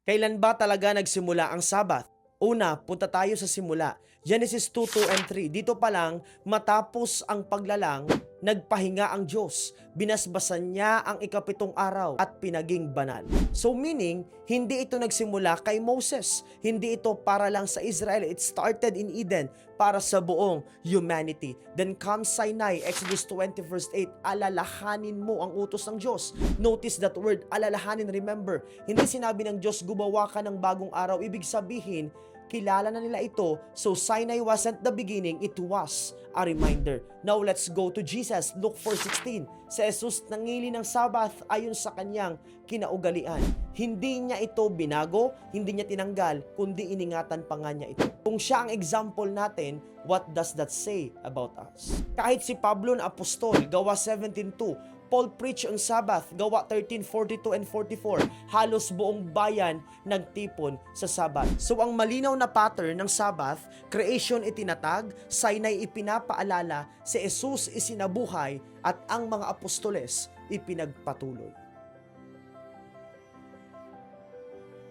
Kailan ba talaga nagsimula ang Sabbath? Una, punta tayo sa simula. Genesis 2:2 and 3. Dito pa lang, matapos ang paglalang, nagpahinga ang Diyos. Binasbasan niya ang ikapitong araw at pinaging banal. So meaning, hindi ito nagsimula kay Moses. Hindi ito para lang sa Israel. It started in Eden para sa buong humanity. Then comes Sinai, Exodus 20 verse 8. Alalahanin mo ang utos ng Diyos. Notice that word, alalahanin, remember. Hindi sinabi ng Diyos, gumawa ka ng bagong araw. Ibig sabihin, kilala na nila ito. So Sinai wasn't the beginning, it was a reminder. Now let's go to Jesus. Luke 4:16. Si Jesus nangili ng Sabbath ayon sa kanyang kinaugalian. Hindi niya ito binago, hindi niya tinanggal, kundi iningatan pa nga niya ito. Kung siya ang example natin, what does that say about us? Kahit si Pablo na apostol, Gawa 17:2, Paul preached on Sabbath, Gawa 13:42 and 44. Halos buong bayan nagtipon sa Sabbath. So ang malinaw na pattern ng Sabbath, creation itinatag, Sinai ipinapaalala, si Jesus isinabuhay, at ang mga apostoles ipinagpatuloy.